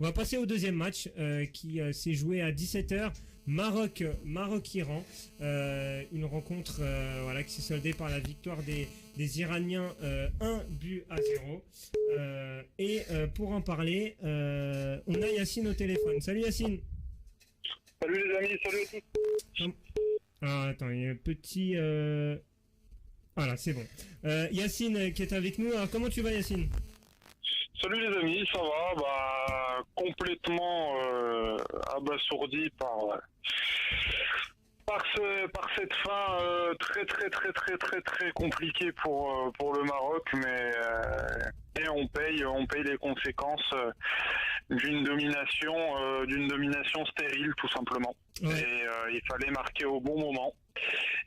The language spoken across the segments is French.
On va passer au deuxième match qui s'est joué à 17h. Maroc-Iran. Une rencontre voilà, qui s'est soldée par la victoire des Iraniens 1-0. Et pour en parler, on a Yacine au téléphone. Salut Yacine. Salut les amis, salut à tous. Ah, attends, il y a un petit... Voilà, c'est bon. Yacine qui est avec nous. Alors, comment tu vas, Yacine? Salut les amis, ça va? Complètement abasourdi par cette fin très compliquée pour le Maroc, mais et on paye les conséquences d'une domination stérile tout simplement. Ouais. Et il fallait marquer au bon moment.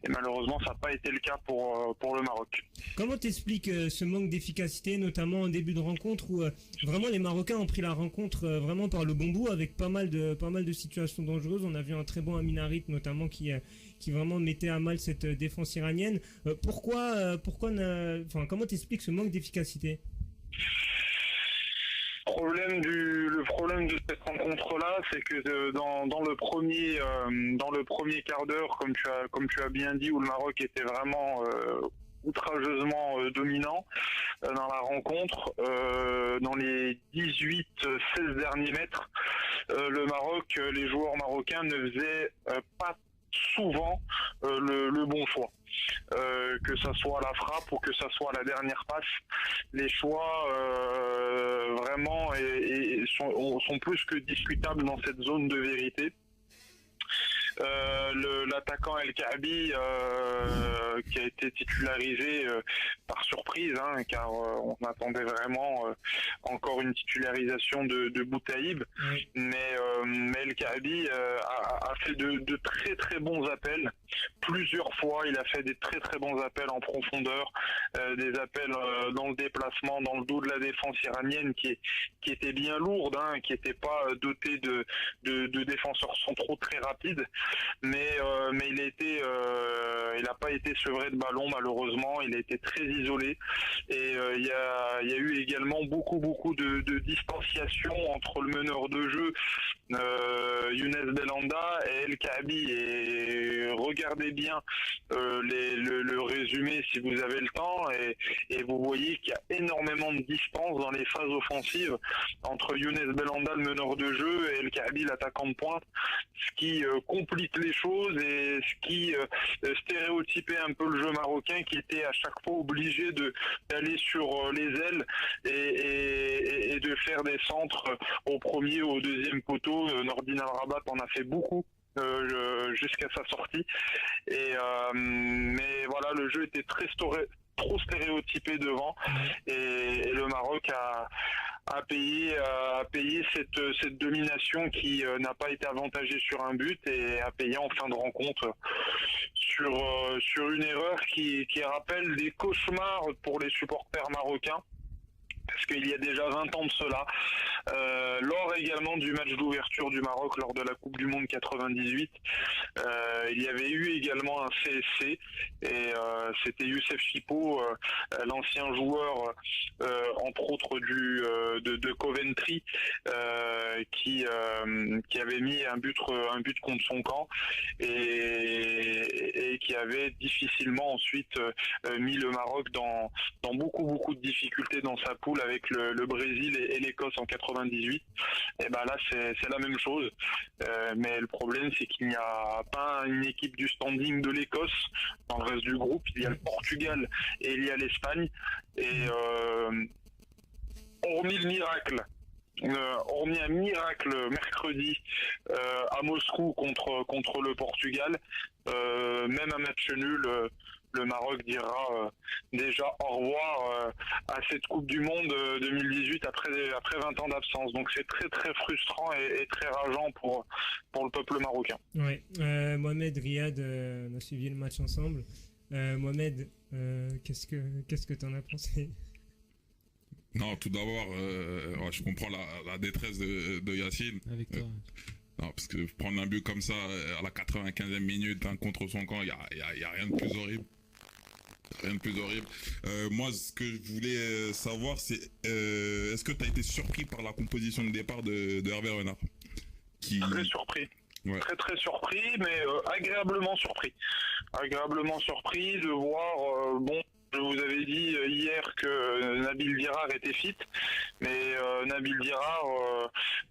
Et malheureusement, ça n'a pas été le cas pour le Maroc. Comment t'expliques ce manque d'efficacité, notamment en début de rencontre, où vraiment les Marocains ont pris la rencontre vraiment par le bon bout, avec pas mal de situations dangereuses. On a vu un très bon Amin Harit, notamment, qui vraiment mettait à mal cette défense iranienne. Comment t'expliques ce manque d'efficacité? Le problème de cette rencontre-là, c'est que dans le premier quart d'heure, comme tu as bien dit, où le Maroc était vraiment outrageusement dominant dans la rencontre, dans les 18-16 derniers mètres, le Maroc, les joueurs marocains ne faisaient pas souvent le bon choix. Que ça soit la frappe ou que ça soit la dernière passe, les choix vraiment sont plus que discutables dans cette zone de vérité. L'attaquant El Kaabi qui a été titularisé par surprise, car on attendait vraiment encore une titularisation de Boutaïb, mais El Kaabi a fait de très bons appels. Plusieurs fois, il a fait des très bons appels en profondeur, des appels dans le déplacement, dans le dos de la défense iranienne qui était bien lourde, qui n'était pas dotée de défenseurs centraux très rapides, mais il n'a pas été sevré de ballon malheureusement. Il a été très isolé et il y a eu également beaucoup de distanciation entre le meneur de jeu Younes Belhanda et El Kaabi, et regardez bien le résumé si vous avez le temps, et vous voyez qu'il y a énormément de distance dans les phases offensives entre Younes Belhanda, le meneur de jeu, et El Kaabi, l'attaquant de pointe, ce qui complique les choses et ce qui stéréotypait un peu le jeu marocain, qui était à chaque fois obligé d'aller sur les ailes et de faire des centres au premier ou au deuxième poteau. Nordin Al-Rabat en a fait beaucoup jusqu'à sa sortie, mais voilà, le jeu était trop stéréotypé devant, et le Maroc a payé cette domination qui n'a pas été avantagée sur un but, et a payé en fin de rencontre sur une erreur qui rappelle des cauchemars pour les supporters marocains, parce qu'il y a déjà 20 ans de cela, lors également du match d'ouverture du Maroc lors de la Coupe du Monde 98, il y avait eu également un CSC, et c'était Youssef Chippo, l'ancien joueur entre autres de Coventry, qui avait mis un but contre son camp, et qui avait difficilement ensuite mis le Maroc dans beaucoup de difficultés dans sa poule avec le Brésil et l'Écosse en 98. Et ben là c'est la même chose, mais le problème c'est qu'il n'y a pas une équipe du standing de l'Écosse dans le reste du groupe. Il y a le Portugal et il y a l'Espagne, et hormis un miracle mercredi à Moscou contre le Portugal, même un match nul, le Maroc dira déjà au revoir à cette Coupe du Monde 2018 après 20 ans d'absence. Donc c'est très frustrant et très rageant pour le peuple marocain. Ouais. Mohamed, Riyad, on a suivi le match ensemble. Mohamed, qu'est-ce que t'en as pensé? Non, tout d'abord, je comprends la détresse de Yacine. Avec toi. Non, parce que prendre un but comme ça à la 95e minute, contre son camp, il y a rien de plus horrible. Rien de plus horrible. Moi, ce que je voulais savoir, c'est est-ce que tu as été surpris par la composition de départ de Hervé Renard Très surpris. Ouais. Très très surpris, mais agréablement surpris. Agréablement surpris de voir, je vous avais dit hier que Nabil Dirar était fit, mais Nabil Dirar,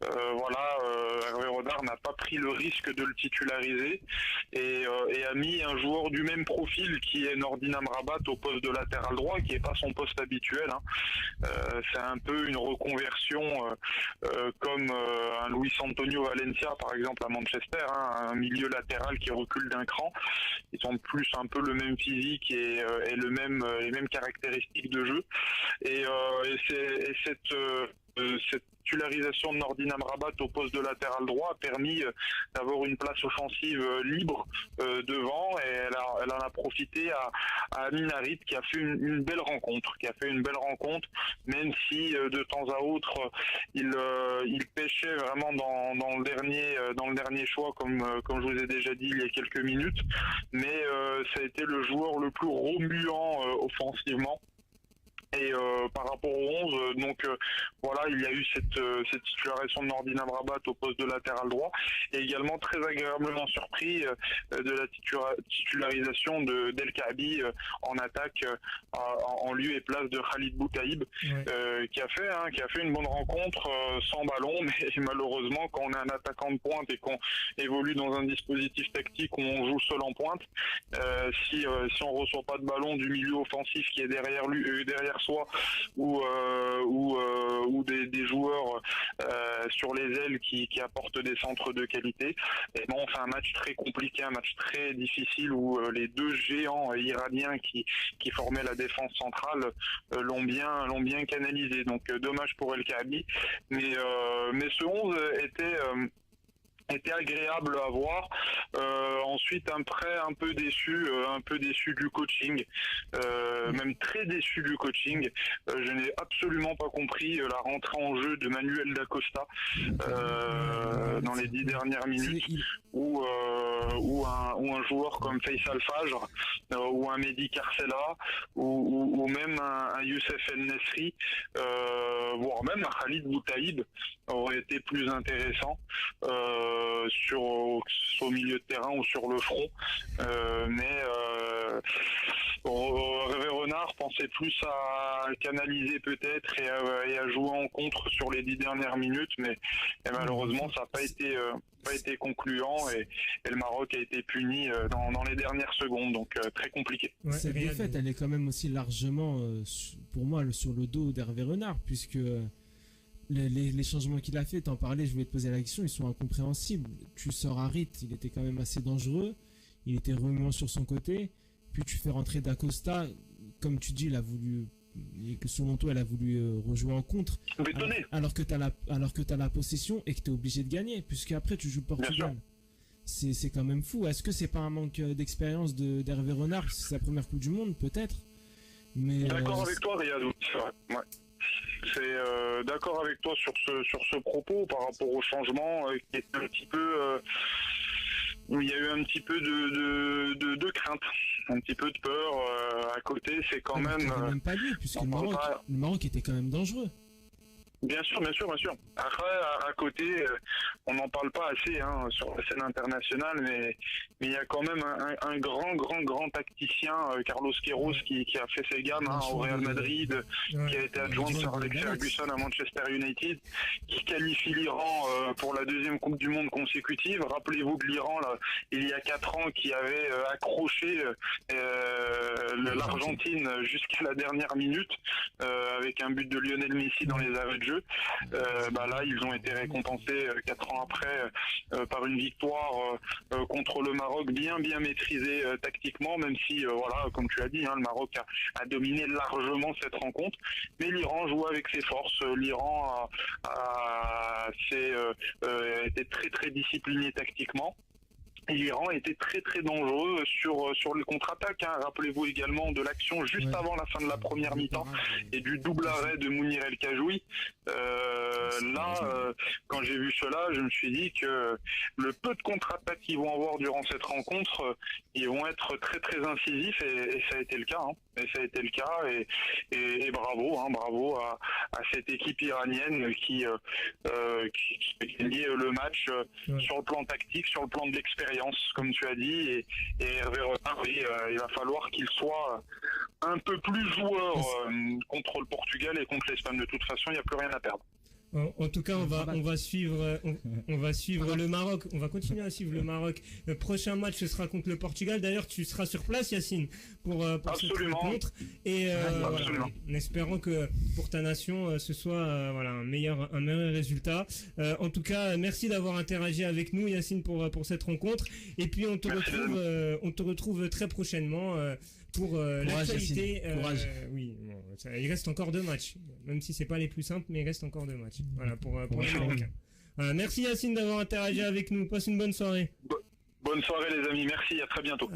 Hervé Renard n'a pas pris le risque de le titulariser et a mis un joueur du même profil qui est Nordin Amrabat au poste de latéral droit, qui n'est pas son poste habituel. C'est un peu une reconversion comme un Luis Antonio Valencia par exemple à Manchester, un milieu latéral qui recule d'un cran. Ils ont plus un peu le même physique et les mêmes caractéristiques de jeu. Et cette titularisation de Nordin Amrabat au poste de latéral droit a permis d'avoir une place offensive libre devant, et elle en a profité à Amin Harit qui a fait une belle rencontre, même si de temps à autre il pêchait vraiment dans le dernier choix comme je vous ai déjà dit il y a quelques minutes, mais ça a été le joueur le plus remuant offensivement. Et par rapport aux 11, il y a eu cette titularisation de Nordin Amrabat au poste de latéral droit, et également très agréablement surpris de la titularisation d'El Kaabi en attaque en lieu et place de Khalid Boutaïb, qui a fait une bonne rencontre sans ballon, mais malheureusement quand on est un attaquant de pointe et qu'on évolue dans un dispositif tactique où on joue seul en pointe, si on reçoit pas de ballon du milieu offensif qui est derrière soi ou des joueurs sur les ailes qui apportent des centres de qualité, et on fait un match très compliqué, un match très difficile où les deux géants iraniens qui formaient la défense centrale l'ont bien canalisé. Donc dommage pour El Kaabi, mais ce 11 était agréable à voir. Ensuite, après, un peu déçu du coaching, même très déçu du coaching. Je n'ai absolument pas compris la rentrée en jeu de Manuel Dacosta dans les 10 dernières minutes, ou un joueur comme Faisal Fajr, ou un Mehdi Carcella, ou même un Youssef El Nesri, voire même un Khalid Boutaïb aurait été plus intéressant au milieu de terrain ou sur le front, mais Hervé Renard pensait plus à canaliser peut-être et à jouer en contre sur les 10 dernières minutes, mais malheureusement ça n'a pas été concluant, et le Maroc a été puni dans les dernières secondes, donc très compliqué. Cette défaite, elle est quand même aussi largement, pour moi, sur le dos d'Hervé Renard, puisque les changements qu'il a fait, t'en parlais, je voulais te poser la question, ils sont incompréhensibles. Tu sors Harit, il était quand même assez dangereux, il était remuant sur son côté, puis tu fais rentrer Dacosta, comme tu dis, selon toi, elle a voulu rejouer en contre, alors que t'as la possession et que t'es obligé de gagner, puisque après tu joues Portugal. C'est quand même fou. Est-ce que c'est pas un manque d'expérience d'Hervé Renard? C'est sa première Coupe du Monde, peut-être. Mais d'accord avec toi, Riyad. C'est vrai. Ouais. C'est d'accord avec toi sur ce propos par rapport au changement qui est un petit peu. Il y a eu un petit peu de crainte, un petit peu de peur à côté. C'est quand même. Même pas lui, puisque le Maroc était quand même dangereux. Bien sûr. Après, à côté, on n'en parle pas assez sur la scène internationale, mais il y a quand même un grand tacticien, Carlos Queiroz, qui a fait ses gammes au Real Madrid, qui a été adjoint de Sir Alex Ferguson à Manchester United, qui qualifie l'Iran pour la deuxième Coupe du Monde consécutive. Rappelez-vous que l'Iran, là, il y a 4 ans, qui avait accroché l'Argentine jusqu'à la dernière minute, avec un but de Lionel Messi dans les arrêts de jeu. Là, ils ont été récompensés 4 ans après par une victoire contre le Maroc bien maîtrisée tactiquement, même si comme tu as dit, le Maroc a dominé largement cette rencontre, mais l'Iran joue avec ses forces. L'Iran a été très discipliné tactiquement. l'Iran était très très dangereux sur le contre-attaque. Hein. Rappelez-vous également de l'action juste avant la fin de la première mi-temps et du double arrêt de Mounir El Kajoui. Quand j'ai vu cela, je me suis dit que le peu de contre-attaques qu'ils vont avoir durant cette rencontre, ils vont être très très incisifs et ça a été le cas. Hein. Et ça a été le cas et bravo, hein, bravo à cette équipe iranienne qui a gagné le match sur le plan tactique, sur le plan de l'expérience, comme tu as dit. Et Hervé Renard, oui, il va falloir qu'il soit un peu plus joueur contre le Portugal et contre l'Espagne. De toute façon, il n'y a plus rien à perdre. En tout cas, on va suivre le Maroc. On va continuer à suivre le Maroc. Le prochain match ce sera contre le Portugal. D'ailleurs, tu seras sur place, Yacine, pour cette rencontre. Et voilà, en espérant que pour ta nation, ce soit un meilleur résultat. En tout cas, merci d'avoir interagi avec nous, Yacine, pour cette rencontre. Et puis on te retrouve très prochainement. Pour l'actualité, oui, bon, il reste encore 2 matchs, même si c'est pas les plus simples, mais il reste encore 2 matchs. Voilà pour les Marocains. Merci Yacine d'avoir interagi avec nous. Passe une bonne soirée. Bonne soirée les amis, merci, à très bientôt.